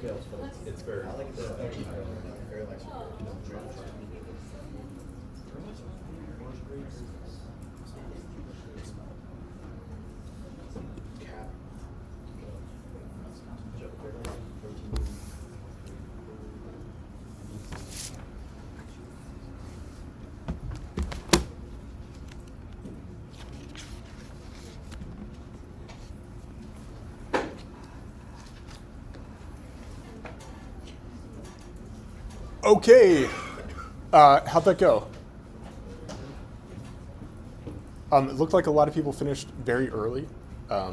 details, but it's very. I like the very like Okay, how'd that go? It looked like a lot of people finished very early,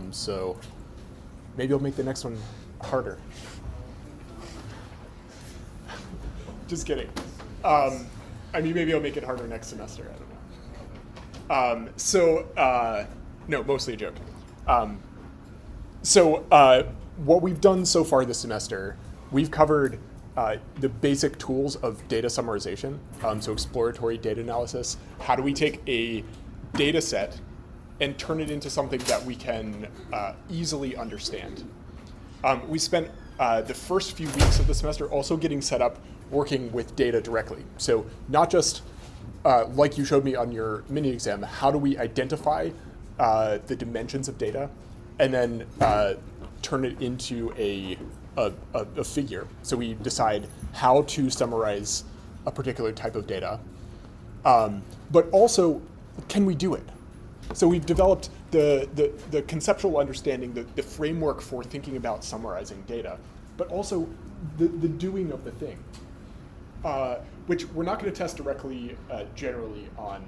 so maybe I'll make the next one harder. Just kidding. I mean, maybe I'll make it harder next semester, I don't know. No, mostly a joke. What we've done so far this semester, we've covered the basic tools of data summarization, so exploratory data analysis. How do we take a data set and turn it into something that we can easily understand? We spent the first few weeks of the semester also getting set up working with data directly. So not just like you showed me on your mini exam, how do we identify the dimensions of data and then turn it into a figure. So we decide how to summarize a particular type of data, but also, can we do it? So we've developed the conceptual understanding, the framework for thinking about summarizing data, but also the doing of the thing, which we're not going to test directly generally on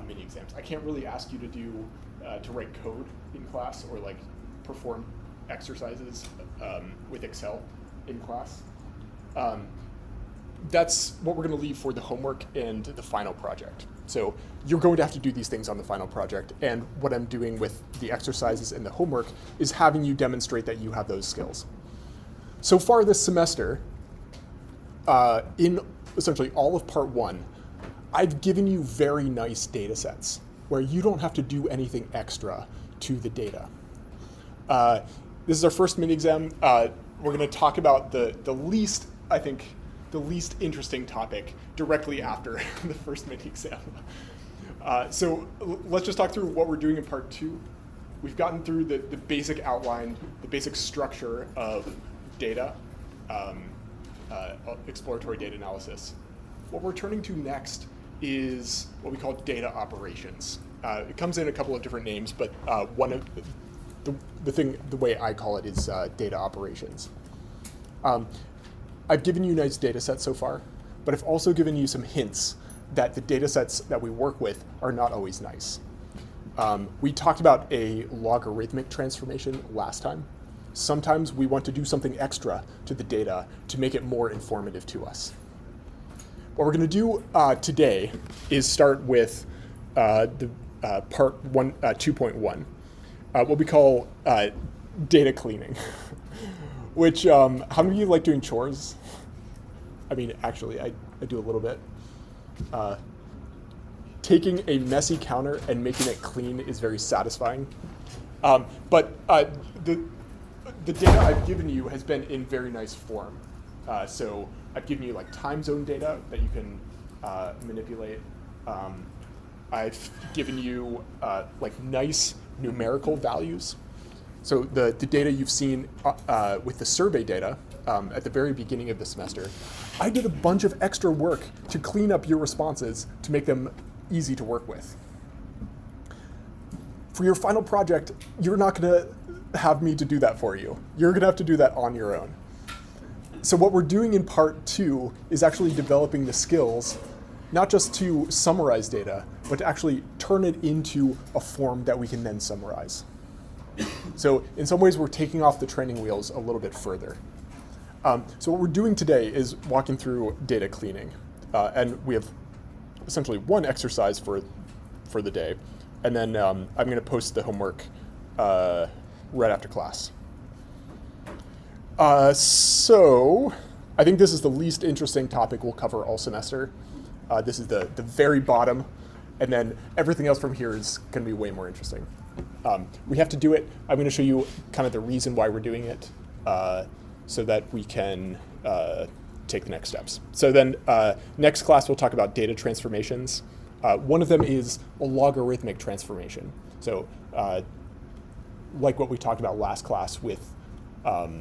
mini exams. I can't really ask you to write code in class or like perform exercises with Excel in class. That's what we're going to leave for the homework and the final project. So you're going to have to do these things on the final project, and what I'm doing with the exercises and the homework is having you demonstrate that you have those skills. So far this semester, in essentially all of part one, I've given you very nice data sets where you don't have to do anything extra to the data. This is our first mini exam. We're going to talk about the least interesting topic directly after the first mini exam. So let's just talk through what we're doing in part two. We've gotten through the basic outline, the basic structure of data, exploratory data analysis. What we're turning to next is what we call data operations. It comes in a couple of different names, but one of the way I call it is data operations. I've given you nice data sets so far, but I've also given you some hints that the data sets that we work with are not always nice. We talked about a logarithmic transformation last time. Sometimes we want to do something extra to the data to make it more informative to us. What we're going to do today is start with the part 2.1, what we call data cleaning, which, how many of you like doing chores? I mean, actually, I do a little bit. Taking a messy counter and making it clean is very satisfying. But the data I've given you has been in very nice form. So I've given you like time zone data that you can manipulate. I've given you like nice numerical values. So the data you've seen with the survey data at the very beginning of the semester, I did a bunch of extra work to clean up your responses to make them easy to work with. For your final project, you're not going to have me to do that for you. You're going to have to do that on your own. So what we're doing in part two is actually developing the skills, not just to summarize data, but to actually turn it into a form that we can then summarize. So in some ways, we're taking off the training wheels a little bit further. So what we're doing today is walking through data cleaning. And we have essentially one exercise for the day. And then I'm going to post the homework right after class. So I think this is the least interesting topic we'll cover all semester. This is the very bottom. And then everything else from here is going to be way more interesting. We have to do it. I'm going to show you kind of the reason why we're doing it. so that we can take the next steps. So then next class we'll talk about data transformations. One of them is a logarithmic transformation. So like what we talked about last class with a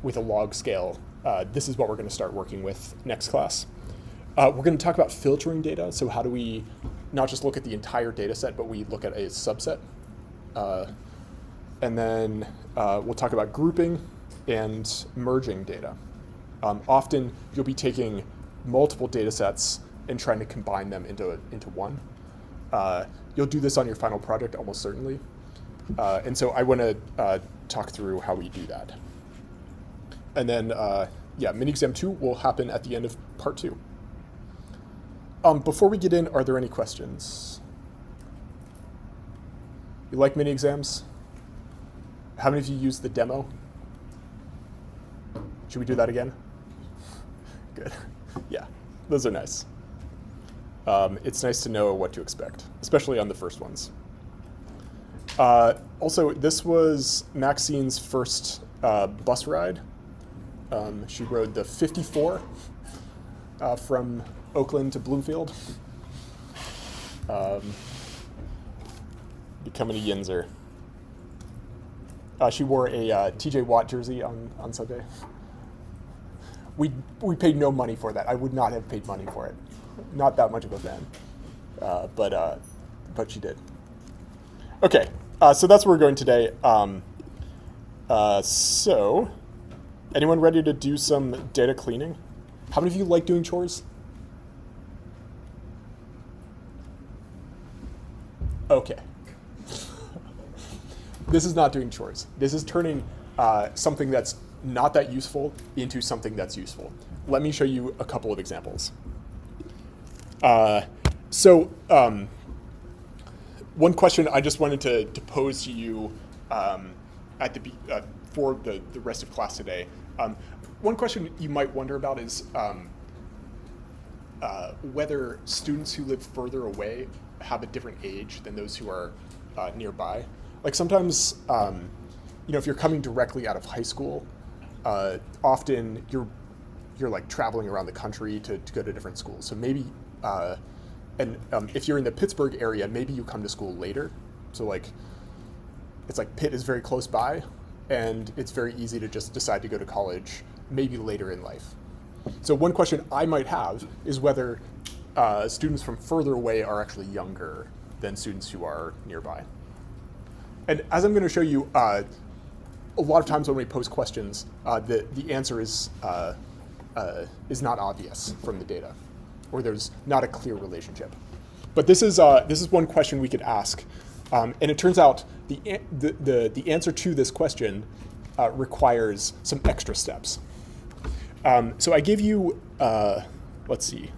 log scale, this is what we're going to start working with next class. We're going to talk about filtering data. So how do we not just look at the entire data set, but we look at a subset. And then we'll talk about grouping and merging data. Often you'll be taking multiple data sets and trying to combine them into one. You'll do this on your final project almost certainly. And so I want to talk through how we do that. And then, mini exam 2 will happen at the end of part 2. Before we get in, are there any questions? You like mini exams? How many of you used the demo? Should we do that again? Good. Yeah, those are nice. It's nice to know what to expect, especially on the first ones. Also, this was Maxine's first bus ride. She rode the 54 from Oakland to Bloomfield. Becoming a Yinzer. She wore a TJ Watt jersey on Sunday. We paid no money for that. I would not have paid money for it. Not that much of a fan, but she did. Okay, so that's where we're going today. So, anyone ready to do some data cleaning? How many of you like doing chores? Okay. This is not doing chores. This is turning something that's not that useful into something that's useful. Let me show you a couple of examples. One question I just wanted to pose to you for the rest of class today. One question you might wonder about is whether students who live further away have a different age than those who are nearby. Like sometimes, if you're coming directly out of high school, often you're like traveling around the country to go to different schools. So maybe, if you're in the Pittsburgh area, maybe you come to school later. So it's like Pitt is very close by, and it's very easy to just decide to go to college maybe later in life. So one question I might have is whether students from further away are actually younger than students who are nearby. And as I'm going to show you, a lot of times when we pose questions, the answer is not obvious from the data, or there's not a clear relationship. But this is one question we could ask, and it turns out the answer to this question requires some extra steps. So I gave you, let's see,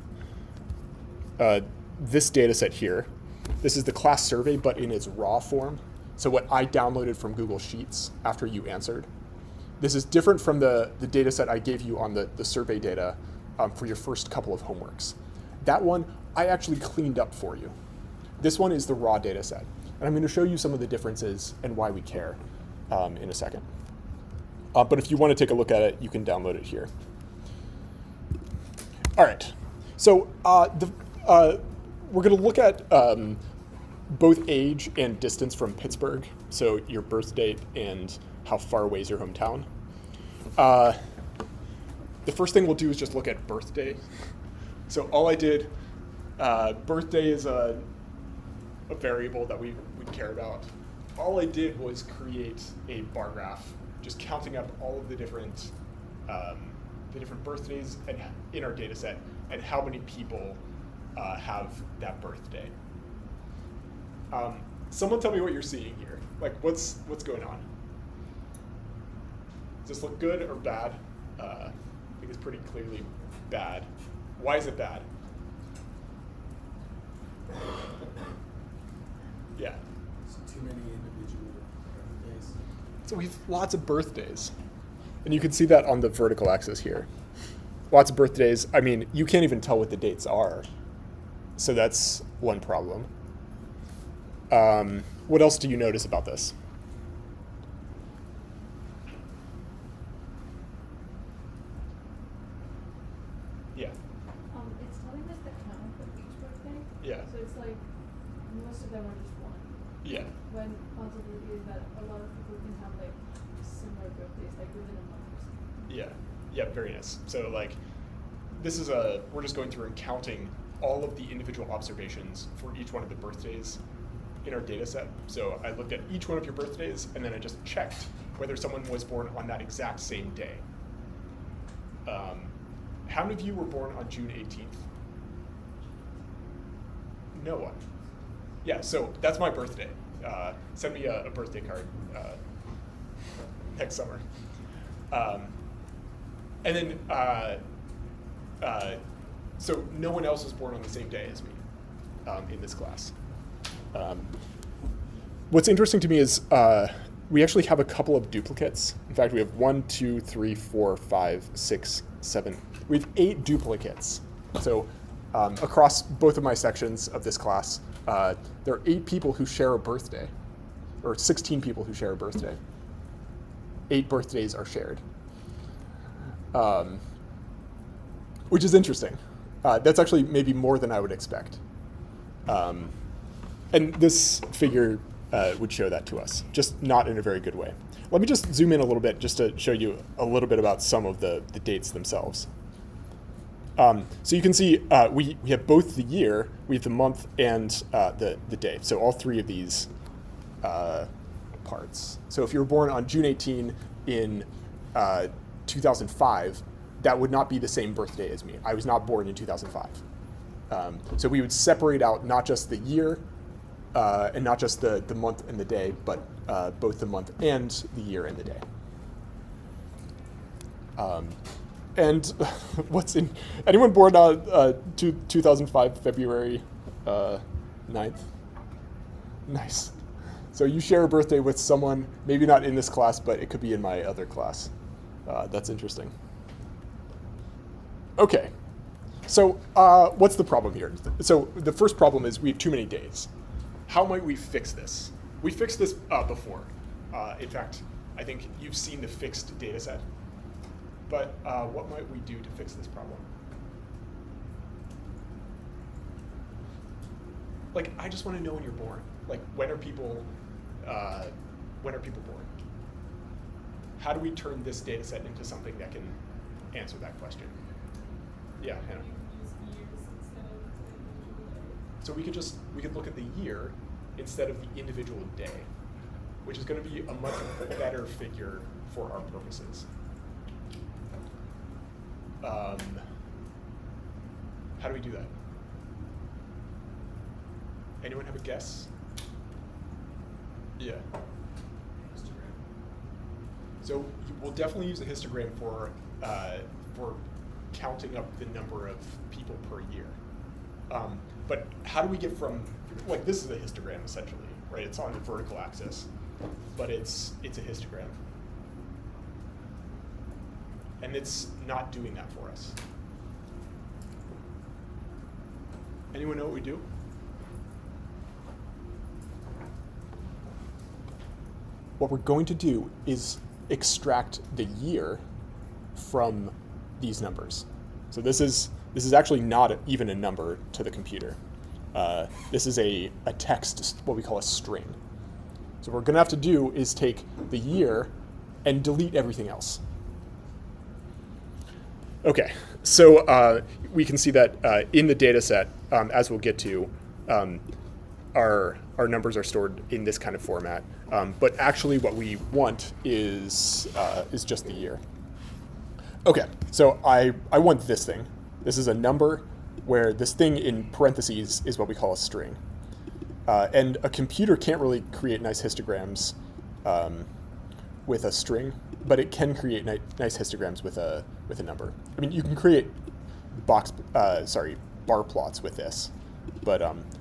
this data set here. This is the class survey, but in its raw form. So what I downloaded from Google Sheets after you answered. This is different from the data set I gave you on the survey data for your first couple of homeworks. That one I actually cleaned up for you. This one is the raw data set. And I'm going to show you some of the differences and why we care in a second. But if you want to take a look at it, you can download it here. All right. So we're going to look at both age and distance from Pittsburgh, so your birth date and how far away is your hometown. The first thing we'll do is just look at birthday. So all I did, birthday is a variable that we care about. All I did was create a bar graph, just counting up all of the different birthdays in our data set and how many people have that birthday. Someone tell me what you're seeing here. Like, what's going on? Does this look good or bad? I think it's pretty clearly bad. Why is it bad? Yeah. It's too many individual birthdays. So we have lots of birthdays. And you can see that on the vertical axis here. Lots of birthdays. I mean, you can't even tell what the dates are. So that's one problem. What else do you notice about this? Yeah. It's telling us the count of each birthday. Yeah. So it's like most of them are just one. Yeah. When possibility is that a lot of people can have like similar birthdays, like within a month or something. Yeah. Yeah. Very nice. So like, we're just going through and counting all of the individual observations for each one of the birthdays in our data set. So I looked at each one of your birthdays, and then I just checked whether someone was born on that exact same day. How many of you were born on June 18th? No one. Yeah, so that's my birthday. Send me a birthday card next summer. And then, so no one else was born on the same day as me in this class. What's interesting to me is we actually have a couple of duplicates. In fact, we have 1, 2, 3, 4, 5, 6, 7. We have 8 duplicates. So across both of my sections of this class, there are 8 people who share a birthday, or 16 people who share a birthday. 8 birthdays are shared, which is interesting. That's actually maybe more than I would expect. And this figure would show that to us, just not in a very good way. Let me just zoom in a little bit just to show you a little bit about some of the dates themselves. So you can see we have both the year, we have the month, and the day. So all 3 of these parts. So if you were born on June 18 in 2005, that would not be the same birthday as me. I was not born in 2005. So we would separate out not just the year and not just the month and the day, but both the month and the year and the day. And what's in, anyone born on 2005 February 9th? Nice. So you share a birthday with someone, maybe not in this class, but it could be in my other class. That's interesting. Okay, so what's the problem here? So the first problem is we have too many days. How might we fix this? We fixed this before. In fact, I think you've seen the fixed data set. But what might we do to fix this problem? Like, I just want to know when you're born. Like, when are people born? How do we turn this data set into something that can answer that question? Yeah, Hannah. So we could look at the year instead of the individual day, which is going to be a much better figure for our purposes. How do we do that? Anyone have a guess? Yeah. Histogram. So we'll definitely use a histogram for counting up the number of people per year. But how do we get from, like, this is a histogram essentially, right? It's on the vertical axis, but it's a histogram. And it's not doing that for us. Anyone know what we do? What we're going to do is extract the year from these numbers. So this is actually not even a number to the computer. This is a text, what we call a string. So what we're going to have to do is take the year and delete everything else. Okay, so we can see that in the data set, as we'll get to, our numbers are stored in this kind of format. But actually what we want is just the year. Okay, so I want this thing. This is a number where this thing in parentheses is what we call a string. And a computer can't really create nice histograms with a string, but it can create nice histograms with a number. I mean, you can create bar plots with this, but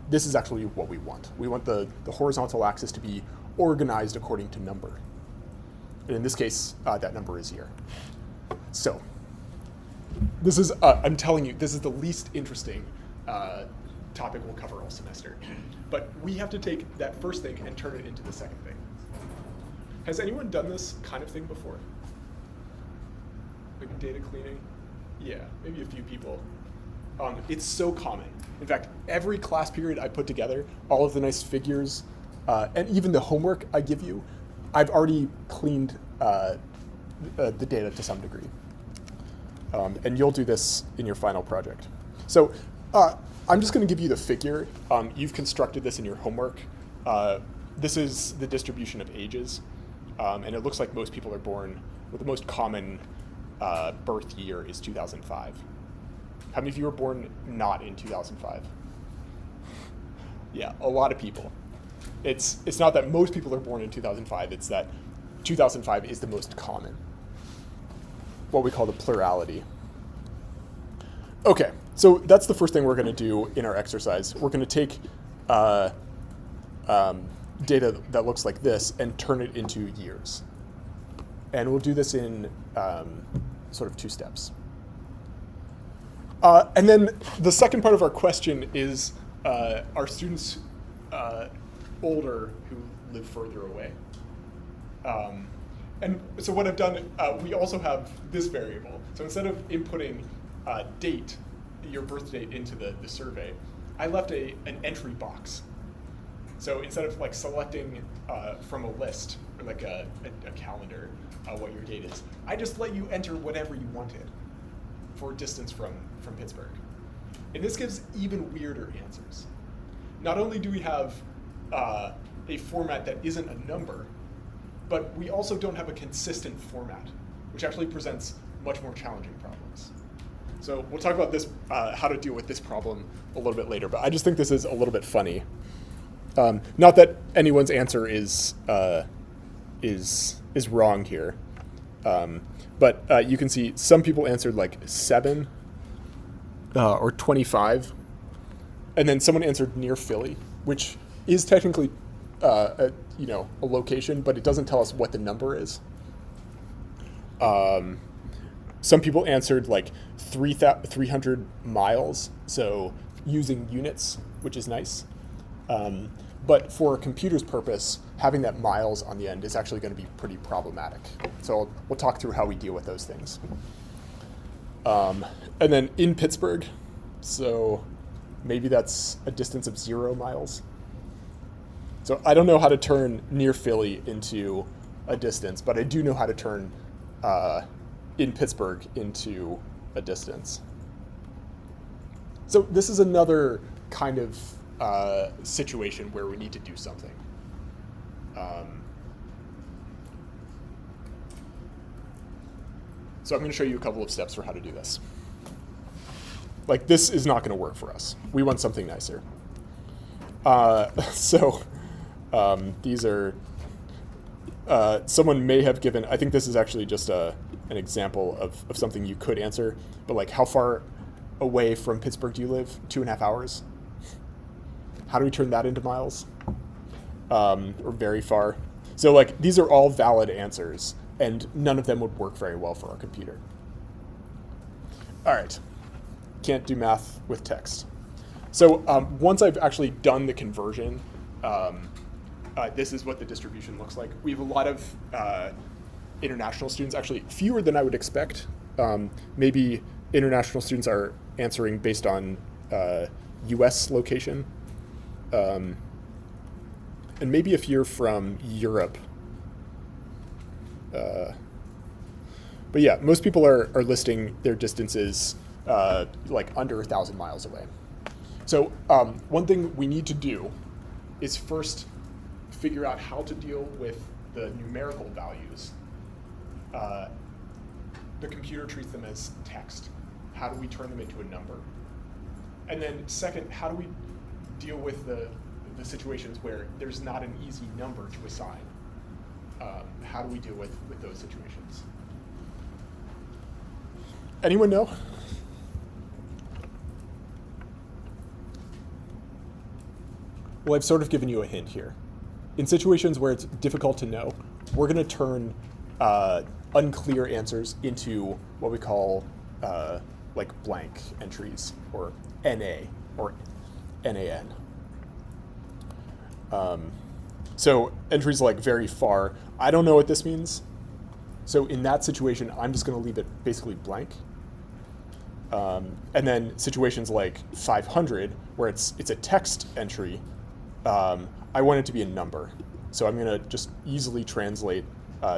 this is actually what we want. We want the horizontal axis to be organized according to number. And in this case, that number is year. So this is, I'm telling you, this is the least interesting topic we'll cover all semester. But we have to take that first thing and turn it into the second thing. Has anyone done this kind of thing before? Like data cleaning? Yeah, maybe a few people. It's so common. In fact, every class period I put together, all of the nice figures, and even the homework I give you, I've already cleaned the data to some degree. And you'll do this in your final project. So I'm just going to give you the figure. You've constructed this in your homework. This is the distribution of ages. And it looks like most people are born, with the most common birth year is 2005. How many of you were born not in 2005? Yeah, a lot of people. It's not that most people are born in 2005, it's that 2005 is the most common. What we call the plurality. Okay, so that's the first thing we're going to do in our exercise. We're going to take data that looks like this and turn it into years. And we'll do this in sort of 2 steps. And then the second part of our question is, are students older who live further away? And so what I've done, we also have this variable. So instead of inputting date, your birth date into the survey, I left an entry box. So instead of like selecting from a list, or like a calendar, what your date is, I just let you enter whatever you wanted for distance from Pittsburgh. And this gives even weirder answers. Not only do we have a format that isn't a number, but we also don't have a consistent format, which actually presents much more challenging problems. So we'll talk about this, how to deal with this problem a little bit later, but I just think this is a little bit funny. Not that anyone's answer is wrong here, but you can see some people answered like 7 or 25, and then someone answered near Philly, which is technically a location, but it doesn't tell us what the number is. Some people answered like 300 miles, so using units, which is nice. But for a computer's purpose, having that miles on the end is actually going to be pretty problematic. So we'll talk through how we deal with those things. And then in Pittsburgh, so maybe that's a distance of 0 miles. So I don't know how to turn near Philly into a distance, but I do know how to turn in Pittsburgh into a distance. So this is another kind of situation where we need to do something. So I'm going to show you a couple of steps for how to do this. Like, this is not going to work for us. We want something nicer. These are, someone may have given, I think this is actually just an example of something you could answer, but like, how far away from Pittsburgh do you live? 2.5 hours? How do we turn that into miles? Or very far? So like, these are all valid answers, and none of them would work very well for our computer. All right, can't do math with text. So once I've actually done the conversion, this is what the distribution looks like. We have a lot of international students, actually fewer than I would expect. Maybe international students are answering based on US location. And maybe if you're from Europe. But yeah, most people are listing their distances like under 1,000 miles away. So one thing we need to do is first figure out how to deal with the numerical values. The computer treats them as text. How do we turn them into a number? And then second, how do we deal with the situations where there's not an easy number to assign? How do we deal with those situations? Anyone know? Well, I've sort of given you a hint here. In situations where it's difficult to know, we're going to turn unclear answers into what we call like blank entries, or NA, or NaN. So entries like very far, I don't know what this means. So in that situation, I'm just going to leave it basically blank. And then situations like 500, where it's a text entry, I want it to be a number. So I'm going to just easily translate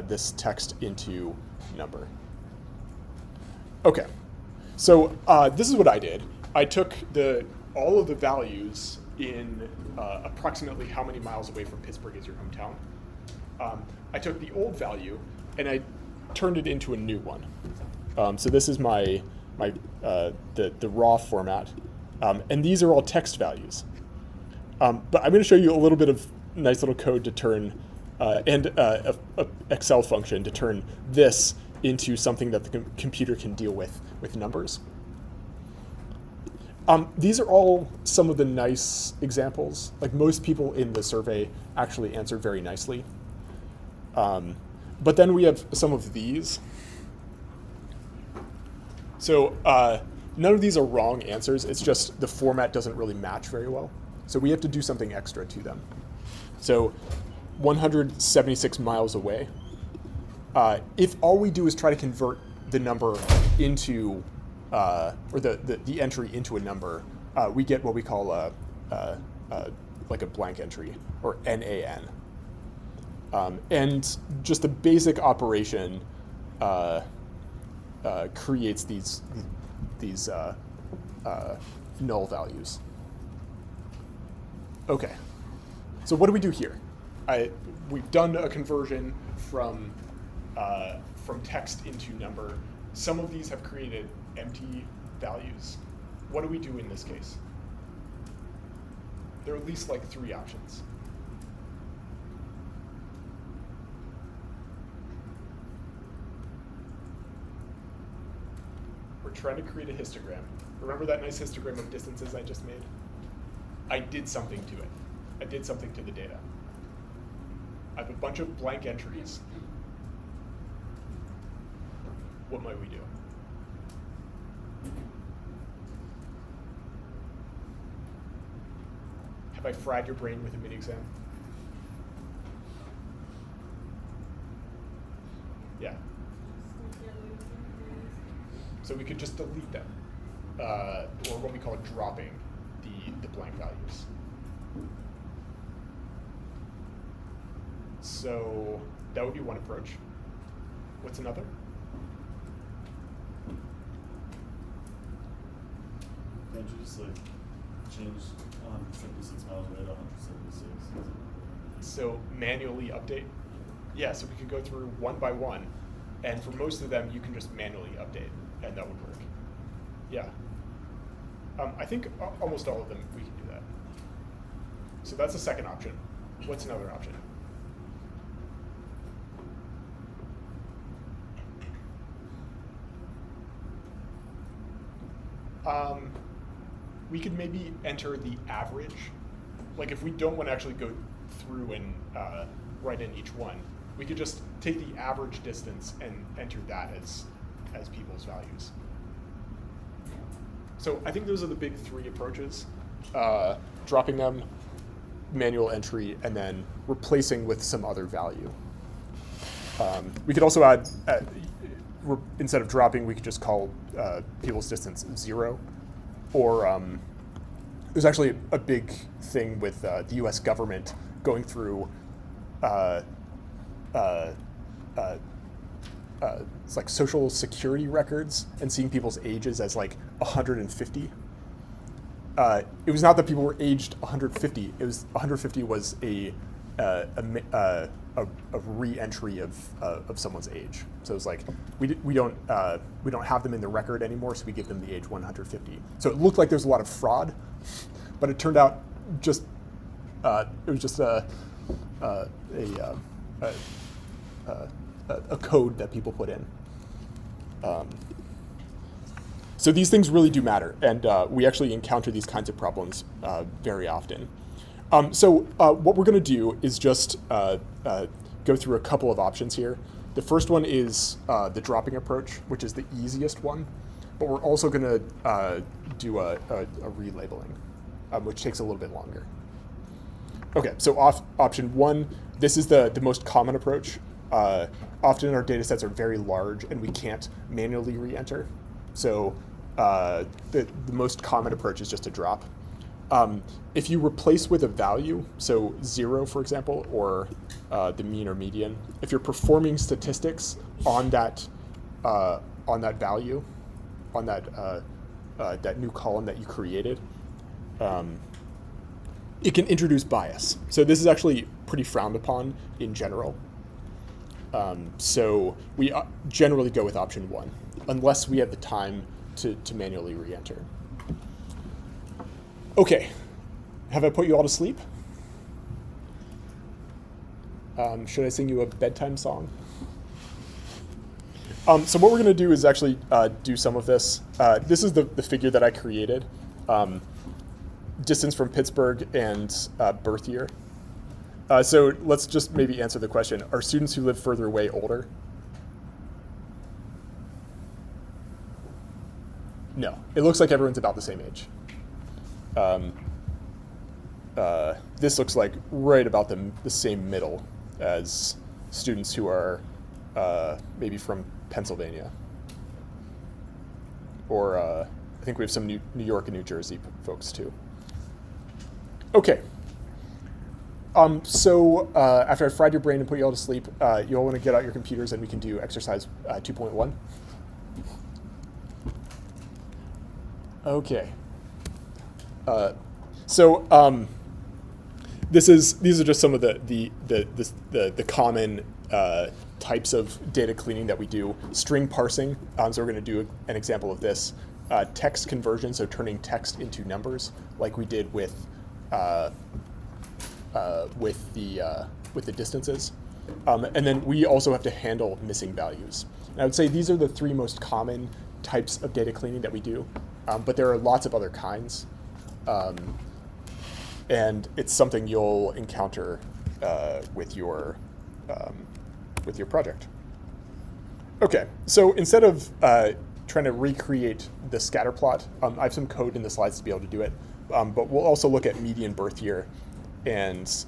this text into number. Okay, so this is what I did. I took all of the values in approximately how many miles away from Pittsburgh is your hometown. I took the old value and I turned it into a new one. So this is the raw format, and these are all text values. But I'm going to show you a little bit of nice little code to turn and a Excel function to turn this into something that the computer can deal with numbers. These are all some of the nice examples. Like most people in the survey actually answered very nicely. But then we have some of these. So none of these are wrong answers. It's just the format doesn't really match very well. So we have to do something extra to them. So 176 miles away. If all we do is try to convert the number into, or the entry into a number, we get what we call like a blank entry, or NaN. And just the basic operation creates these null values. Okay, so what do we do here? We've done a conversion from text into number. Some of these have created empty values. What do we do in this case? There are at least like 3 options. We're trying to create a histogram. Remember that nice histogram of distances I just made? I did something to it. I did something to the data. I have a bunch of blank entries. What might we do? Have I fried your brain with a mini exam? Yeah. So we could just delete them, or what we call dropping the blank values. So that would be one approach. What's another? Can't you just like change 176 miles away to 176? So manually update? Yeah, so we could go through one by one, and for most of them you can just manually update, and that would work. Yeah. I think almost all of them we can do that. So that's the second option. What's another option? We could maybe enter the average. Like if we don't want to actually go through and write in each one, we could just take the average distance and enter that as people's values. So I think those are the big 3 approaches: dropping them, manual entry, and then replacing with some other value. We could also add, instead of dropping, we could just call people's distance 0. Or there's actually a big thing with the US government going through it's like social security records and seeing people's ages as like 150. It was not that people were aged 150. It was 150 was a re-entry of someone's age. So it's like we don't have them in the record anymore, so we give them the age 150. So it looked like there's a lot of fraud, but it turned out just it was just a code that people put in. So these things really do matter, and we actually encounter these kinds of problems very often. So what we're going to do is just go through a couple of options here. The first one is the dropping approach, which is the easiest one, but we're also going to do a relabeling, which takes a little bit longer. Okay, so option 1, this is the most common approach. Often our data sets are very large and we can't manually re-enter. So the most common approach is just to drop. If you replace with a value, so 0, for example, or the mean or median, if you're performing statistics on that value, on that new column that you created, it can introduce bias. So this is actually pretty frowned upon in general. So we generally go with option 1, unless we have the time to manually re-enter. Okay, have I put you all to sleep? Should I sing you a bedtime song? So what we're going to do is actually do some of this. This is the figure that I created. Distance from Pittsburgh and birth year. So let's just maybe answer the question. Are students who live further away older? No. It looks like everyone's about the same age. This looks like right about the same middle as students who are maybe from Pennsylvania. Or I think we have some New York and New Jersey folks too. Okay. So after I fried your brain and put you all to sleep, you all want to get out your computers and we can do exercise 2.1. Okay. These are just some of the common types of data cleaning that we do. String parsing. So we're going to do an example of this. Text conversion, so turning text into numbers, like we did with the distances. And then we also have to handle missing values. And I would say these are the 3 most common types of data cleaning that we do, but there are lots of other kinds. And it's something you'll encounter with your project. Okay, so instead of trying to recreate the scatter plot, I have some code in the slides to be able to do it, but we'll also look at median birth year and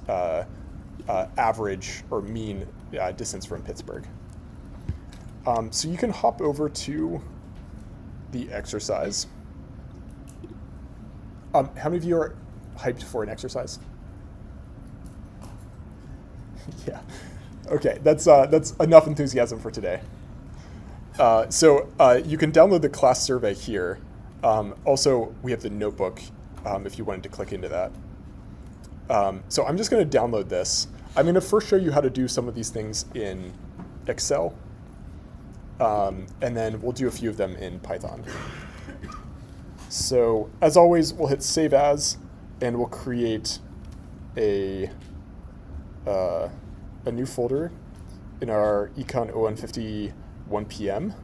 average or mean distance from Pittsburgh. So you can hop over to the exercise. How many of you are hyped for an exercise? Yeah. Okay, that's enough enthusiasm for today. So you can download the class survey here. Also, we have the notebook if you wanted to click into that. So I'm just going to download this. I'm going to first show you how to do some of these things in Excel, and then we'll do a few of them in Python. So as always, we'll hit Save As, and we'll create a new folder in our ECON 0150 1 p.m.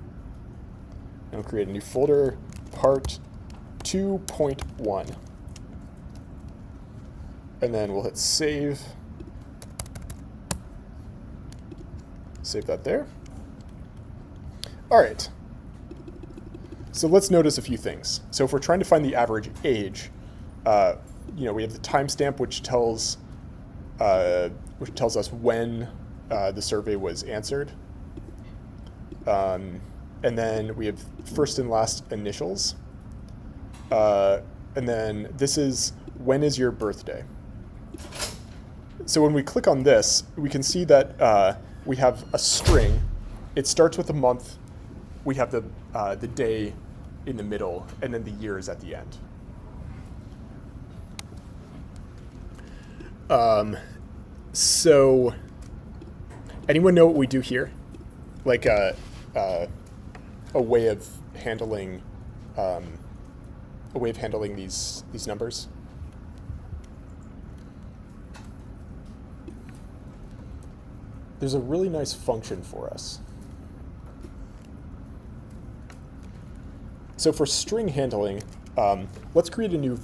And we'll create a new folder, part 2.1. And then we'll hit Save. Save that there. All right. So let's notice a few things. So if we're trying to find the average age, we have the timestamp, which tells us when the survey was answered, and then we have first and last initials, and then this is when is your birthday. So when we click on this, we can see that we have a string. It starts with a month. We have the day in the middle, and then the year is at the end. So anyone know what we do here? Like a way of handling these numbers? There's a really nice function for us. So for string handling, let's create a new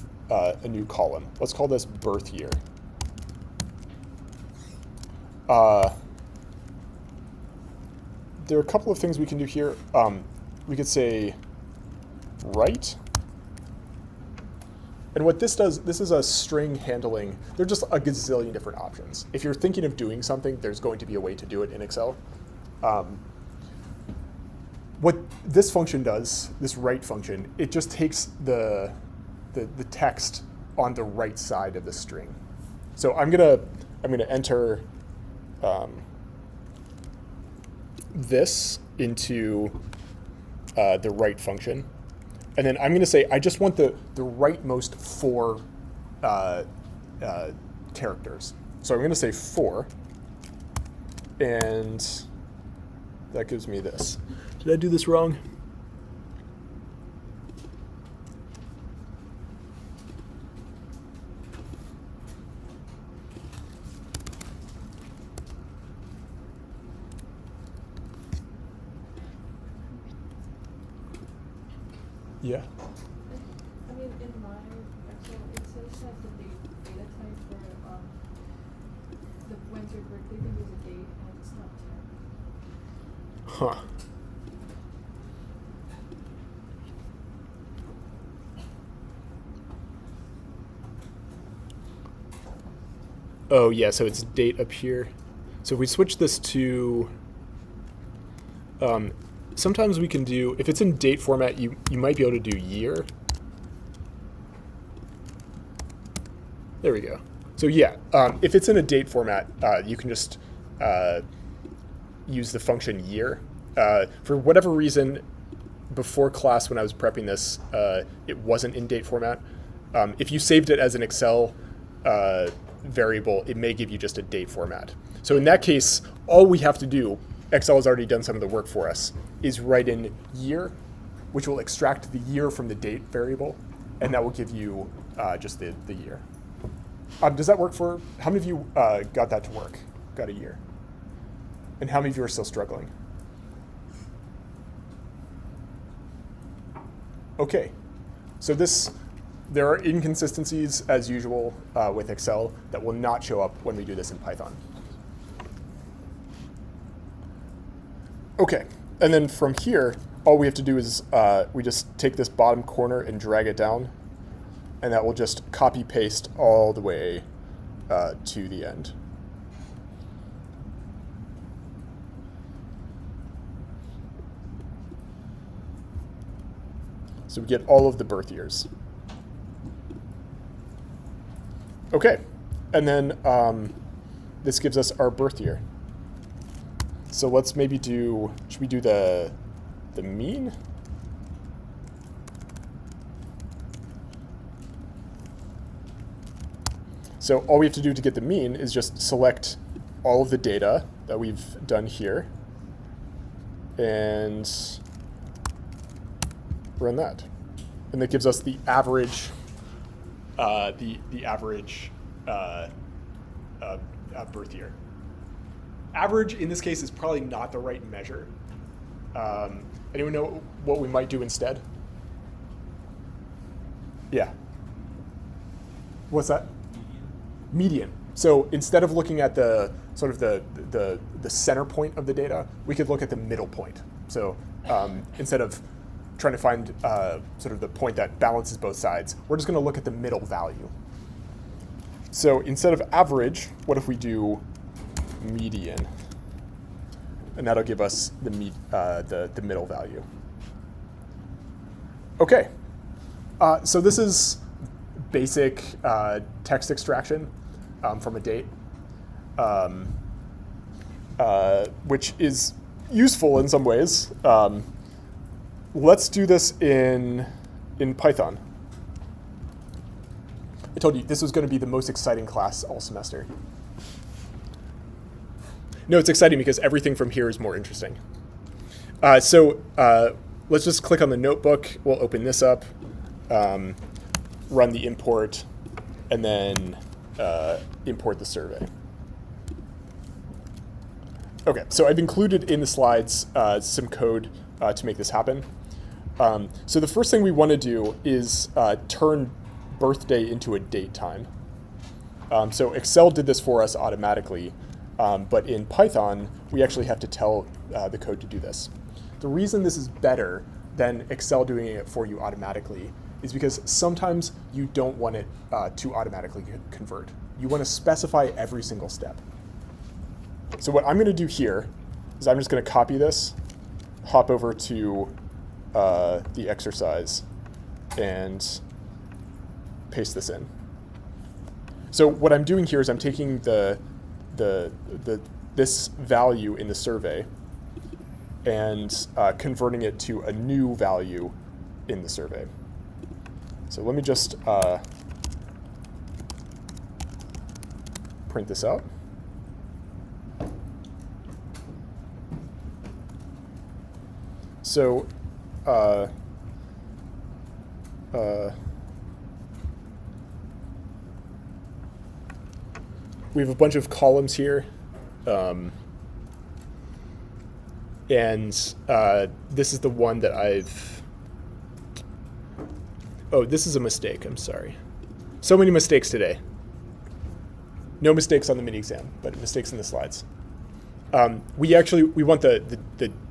column. Let's call this birth year. There are a couple of things we can do here. We could say write. And what this does, this is a string handling. There are just a gazillion different options. If you're thinking of doing something, there's going to be a way to do it in Excel. what this function does, this write function, it just takes the text on the right side of the string. So I'm gonna enter this into the write function, and then I'm gonna say I just want the rightmost 4 characters. So I'm gonna say 4, and that gives me this. Did I do this wrong? Yeah. I mean, in my Excel, it says that the data type for when's your birthday thing is a date, and it's not 10. Huh. Oh yeah, so it's date up here. So if we switch this to, sometimes we can do, if it's in date format, you might be able to do year. There we go. So yeah, if it's in a date format, you can just use the function year. For whatever reason, before class when I was prepping this, it wasn't in date format. If you saved it as an Excel variable, it may give you just a date format. So in that case, all we have to do, Excel has already done some of the work for us, is write in year, which will extract the year from the date variable, and that will give you just the year. Does that work for, how many of you got that to work? Got a year? And how many of you are still struggling? Okay, so there are inconsistencies as usual with Excel that will not show up when we do this in Python. Okay, and then from here, all we have to do is we just take this bottom corner and drag it down, and that will just copy paste all the way to the end. So we get all of the birth years. Okay, and then this gives us our birth year. So let's maybe do, should we do the mean? So all we have to do to get the mean is just select all of the data that we've done here and run that. And that gives us the average, the average birth year. Average in this case is probably not the right measure. Anyone know what we might do instead? Yeah. What's that? Median. So instead of looking at the sort of the center point of the data, we could look at the middle point. So instead of trying to find sort of the point that balances both sides, we're just going to look at the middle value. So instead of average, what if we do median? And that'll give us the middle value. Okay. So this is basic text extraction from a date, which is useful in some ways. Let's do this in Python. I told you this was going to be the most exciting class all semester. No, it's exciting because everything from here is more interesting. So let's just click on the notebook. We'll open this up, run the import, and then import the survey. Okay, so I've included in the slides some code to make this happen. So the first thing we want to do is turn birthday into a date time. So Excel did this for us automatically, but in Python, we actually have to tell the code to do this. The reason this is better than Excel doing it for you automatically is because sometimes you don't want it to automatically convert. You want to specify every single step. So what I'm going to do here is I'm just going to copy this hop over to the exercise and paste this in. So what I'm doing here is I'm taking this value in the survey and converting it to a new value in the survey. So let me just print this out. So we have a bunch of columns here, and this is the one that oh, this is a mistake, I'm sorry. So many mistakes today. No mistakes on the mini exam, but mistakes in the slides. We want the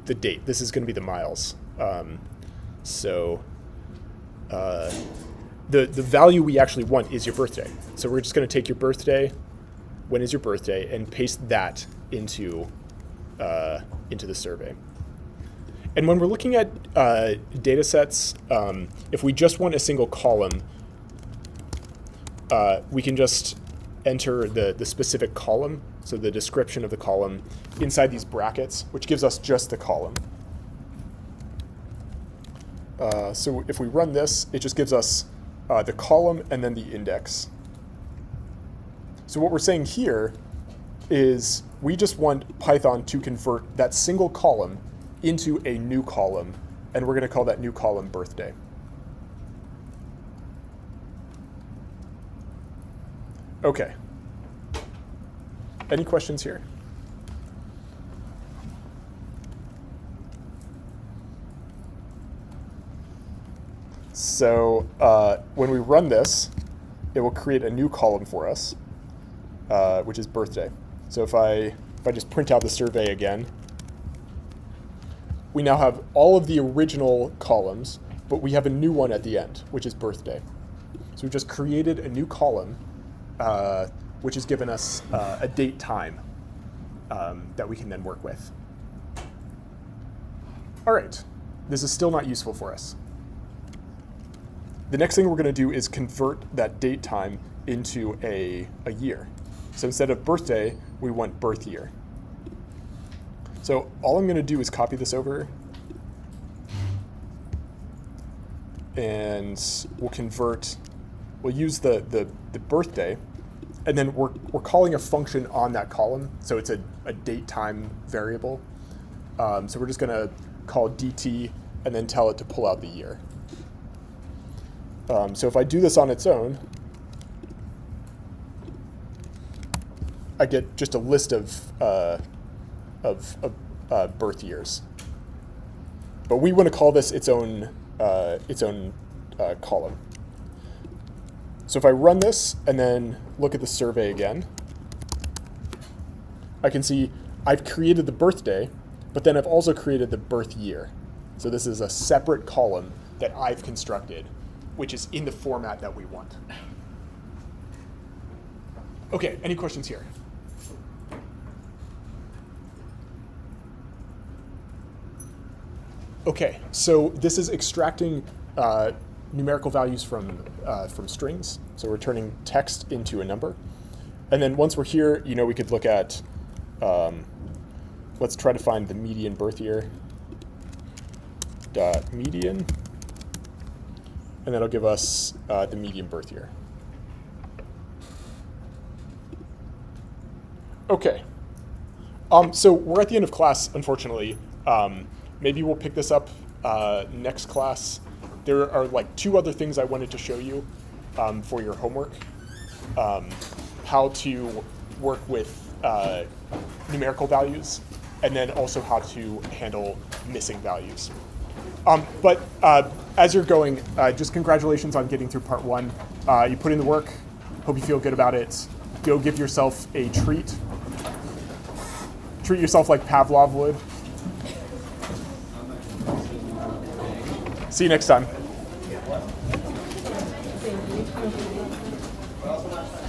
date. This is going to be the miles. The value we actually want is your birthday. So we're just going to take your birthday, when is your birthday, and paste that into the survey. And when we're looking at data sets, if we just want a single column, we can just enter the specific column, so the description of the column, inside these brackets, which gives us just the column. So if we run this, it just gives us the column and then the index. So what we're saying here is we just want Python to convert that single column into a new column, and we're going to call that new column birthday. Okay. Any questions here? So when we run this, it will create a new column for us, which is birthday. So if I just print out the survey again, we now have all of the original columns, but we have a new one at the end, which is birthday. So we've just created a new column, which has given us a date time that we can then work with. All right, this is still not useful for us. The next thing we're going to do is convert that date time into a year. So instead of birthday, we want birth year. So all I'm going to do is copy this over, and we'll use the birthday, and then we're calling a function on that column, so it's a date time variable. So we're just going to call dt and then tell it to pull out the year. So if I do this on its own, I get just a list of birth years. But we want to call this its own column. So if I run this and then look at the survey again, I can see I've created the birthday, but then I've also created the birth year. So this is a separate column that I've constructed, which is in the format that we want. Okay, any questions here? Okay, so this is extracting numerical values from strings. So we're turning text into a number. And then once we're here, we could look at, let's try to find the median birth year. Median. And that'll give us the median birth year. Okay. So we're at the end of class, unfortunately. Maybe we'll pick this up next class. There are like 2 other things I wanted to show you for your homework. How to work with numerical values, and then also how to handle missing values. But as you're going, just congratulations on getting through part 1. You put in the work. Hope you feel good about it. Go give yourself a treat. Treat yourself like Pavlov would. See you next time. Thank you.